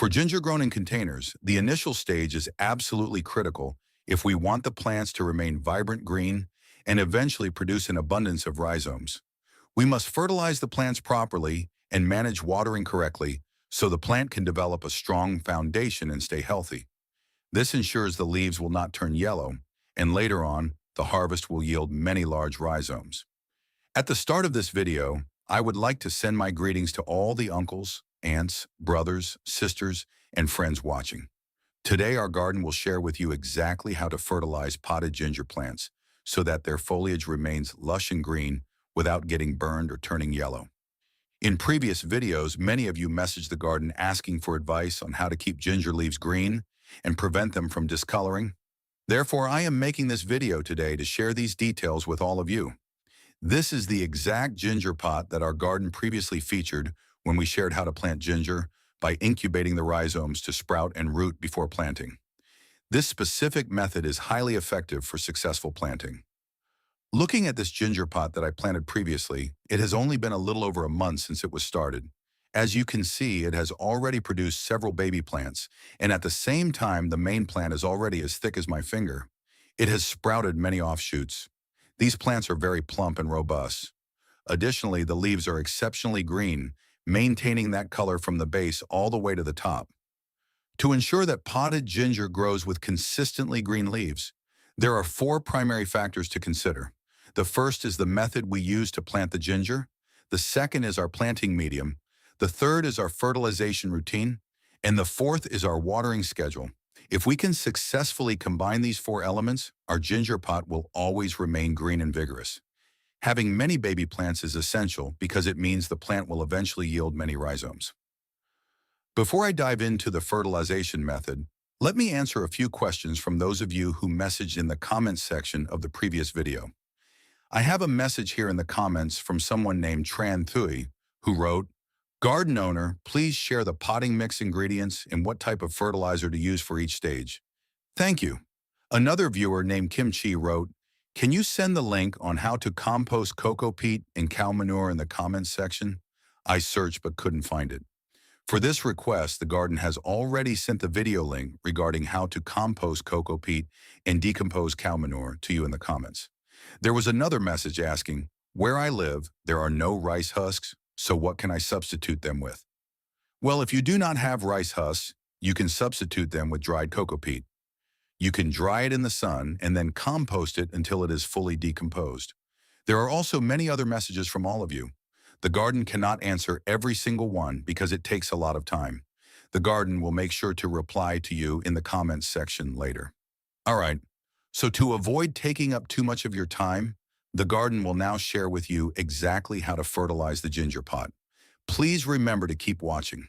For ginger grown in containers, the initial stage is absolutely critical if we want the plants to remain vibrant green and eventually produce an abundance of rhizomes. We must fertilize the plants properly and manage watering correctly so the plant can develop a strong foundation and stay healthy. This ensures the leaves will not turn yellow, and later on, the harvest will yield many large rhizomes. At the start of this video, I would like to send my greetings to all the uncles, aunts, brothers, sisters, and friends watching. Today, our garden will share with you exactly how to fertilize potted ginger plants so that their foliage remains lush and green without getting burned or turning yellow. In previous videos, many of you messaged the garden asking for advice on how to keep ginger leaves green and prevent them from discoloring. Therefore, I am making this video today to share these details with all of you. This is the exact ginger pot that our garden previously featured when we shared how to plant ginger by incubating the rhizomes to sprout and root before planting. This specific method is highly effective for successful planting. Looking at this ginger pot that I planted previously, it has only been a little over a month since it was started. As you can see, it has already produced several baby plants, and at the same time, the main plant is already as thick as my finger. It has sprouted many offshoots. These plants are very plump and robust. Additionally, the leaves are exceptionally green, maintaining that color from the base all the way to the top. To ensure that potted ginger grows with consistently green leaves, there are 4 primary factors to consider. The first is the method we use to plant the ginger. The second is our planting medium. The third is our fertilization routine. And the fourth is our watering schedule. If we can successfully combine these 4 elements, our ginger pot will always remain green and vigorous. Having many baby plants is essential because it means the plant will eventually yield many rhizomes. Before I dive into the fertilization method, let me answer a few questions from those of you who messaged in the comments section of the previous video. I have a message here in the comments from someone named Tran Thuy, who wrote, "Garden owner, please share the potting mix ingredients and what type of fertilizer to use for each stage." Thank you. Another viewer named Kim Chi wrote, "Can you send the link on how to compost cocoa peat and cow manure in the comments section?" I searched but couldn't find it. For this request, the garden has already sent the video link regarding how to compost cocoa peat and decompose cow manure to you in the comments. There was another message asking, "Where I live, there are no rice husks, so what can I substitute them with?" Well, if you do not have rice husks, you can substitute them with dried cocoa peat. You can dry it in the sun and then compost it until it is fully decomposed. There are also many other messages from all of you. The garden cannot answer every single one because it takes a lot of time. The garden will make sure to reply to you in the comments section later. All right, so to avoid taking up too much of your time, the garden will now share with you exactly how to fertilize the ginger pot. Please remember to keep watching.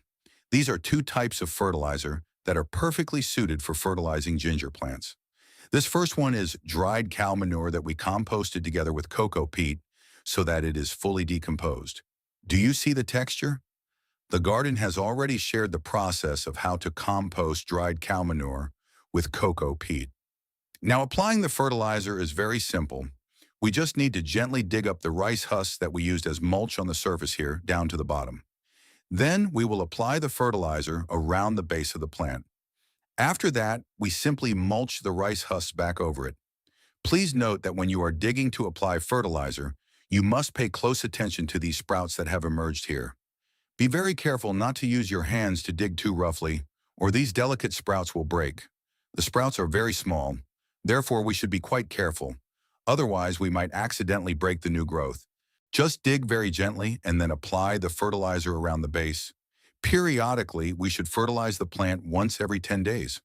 These are 2 types of fertilizer that are perfectly suited for fertilizing ginger plants. This first one is dried cow manure that we composted together with cocoa peat so that it is fully decomposed. Do you see the texture? The garden has already shared the process of how to compost dried cow manure with cocoa peat. Now, applying the fertilizer is very simple. We just need to gently dig up the rice husks that we used as mulch on the surface here down to the bottom. Then we will apply the fertilizer around the base of the plant. After that, we simply mulch the rice husks back over it. Please note that when you are digging to apply fertilizer, you must pay close attention to these sprouts that have emerged here. Be very careful not to use your hands to dig too roughly, or these delicate sprouts will break. The sprouts are very small, therefore we should be quite careful. Otherwise, we might accidentally break the new growth. Just dig very gently and then apply the fertilizer around the base. Periodically, we should fertilize the plant once every 10 days.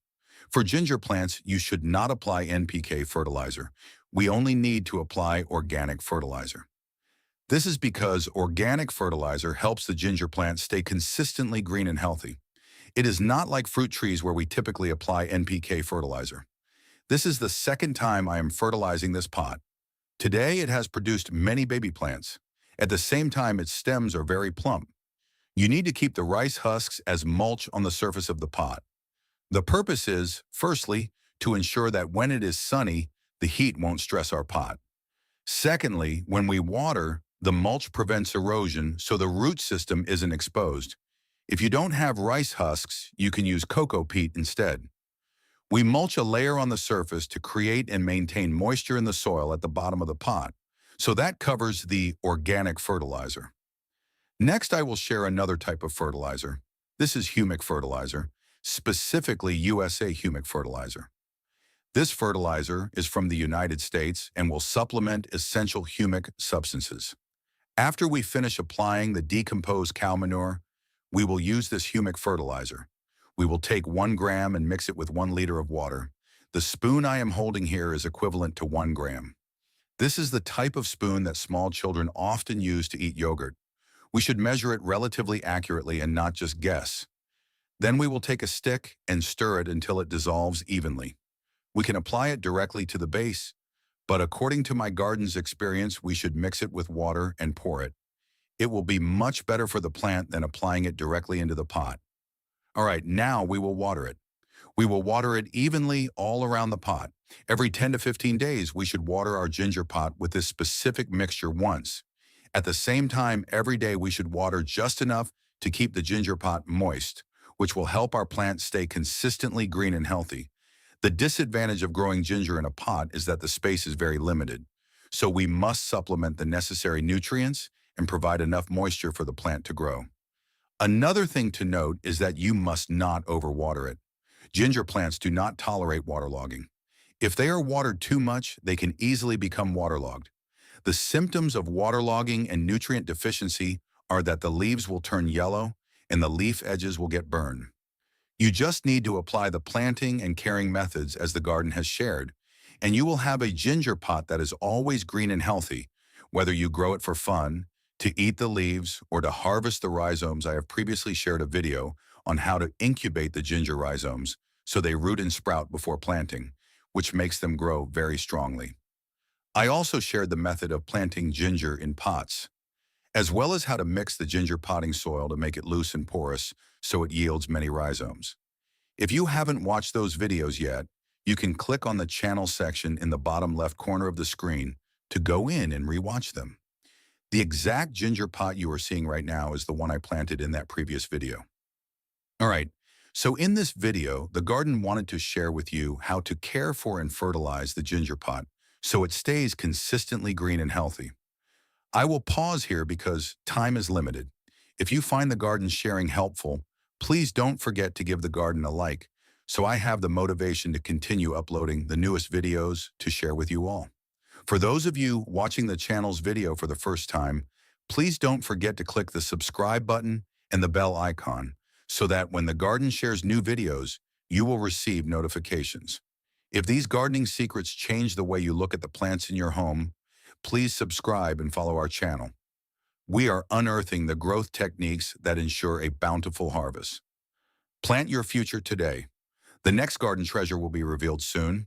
For ginger plants, you should not apply NPK fertilizer. We only need to apply organic fertilizer. This is because organic fertilizer helps the ginger plant stay consistently green and healthy. It is not like fruit trees where we typically apply NPK fertilizer. This is the second time I am fertilizing this pot. Today, it has produced many baby plants. At the same time, its stems are very plump. You need to keep the rice husks as mulch on the surface of the pot. The purpose is, firstly, to ensure that when it is sunny, the heat won't stress our pot. Secondly, when we water, the mulch prevents erosion so the root system isn't exposed. If you don't have rice husks, you can use cocoa peat instead. We mulch a layer on the surface to create and maintain moisture in the soil at the bottom of the pot, so that covers the organic fertilizer. Next, I will share another type of fertilizer. This is humic fertilizer, specifically USA humic fertilizer. This fertilizer is from the United States and will supplement essential humic substances. After we finish applying the decomposed cow manure, we will use this humic fertilizer. We will take 1 gram and mix it with 1 liter of water. The spoon I am holding here is equivalent to 1 gram. This is the type of spoon that small children often use to eat yogurt. We should measure it relatively accurately and not just guess. Then we will take a stick and stir it until it dissolves evenly. We can apply it directly to the base, but according to my garden's experience, we should mix it with water and pour it. It will be much better for the plant than applying it directly into the pot. All right, now we will water it. We will water it evenly all around the pot. Every 10 to 15 days, we should water our ginger pot with this specific mixture once. At the same time, every day we should water just enough to keep the ginger pot moist, which will help our plants stay consistently green and healthy. The disadvantage of growing ginger in a pot is that the space is very limited, so we must supplement the necessary nutrients and provide enough moisture for the plant to grow. Another thing to note is that you must not overwater it. Ginger plants do not tolerate waterlogging. If they are watered too much, they can easily become waterlogged. The symptoms of waterlogging and nutrient deficiency are that the leaves will turn yellow and the leaf edges will get burned. You just need to apply the planting and caring methods as the garden has shared, and you will have a ginger pot that is always green and healthy, whether you grow it for fun, to eat the leaves, or to harvest the rhizomes. I have previously shared a video on how to incubate the ginger rhizomes so they root and sprout before planting, which makes them grow very strongly. I also shared the method of planting ginger in pots, as well as how to mix the ginger potting soil to make it loose and porous so it yields many rhizomes. If you haven't watched those videos yet, you can click on the channel section in the bottom left corner of the screen to go in and rewatch them. The exact ginger pot you are seeing right now is the one I planted in that previous video. All right, so in this video, the garden wanted to share with you how to care for and fertilize the ginger pot so it stays consistently green and healthy. I will pause here because time is limited. If you find the garden sharing helpful, please don't forget to give the garden a like so I have the motivation to continue uploading the newest videos to share with you all. For those of you watching the channel's video for the first time, please don't forget to click the subscribe button and the bell icon so that when the garden shares new videos, you will receive notifications. If these gardening secrets change the way you look at the plants in your home, please subscribe and follow our channel. We are unearthing the growth techniques that ensure a bountiful harvest. Plant your future today. The next garden treasure will be revealed soon.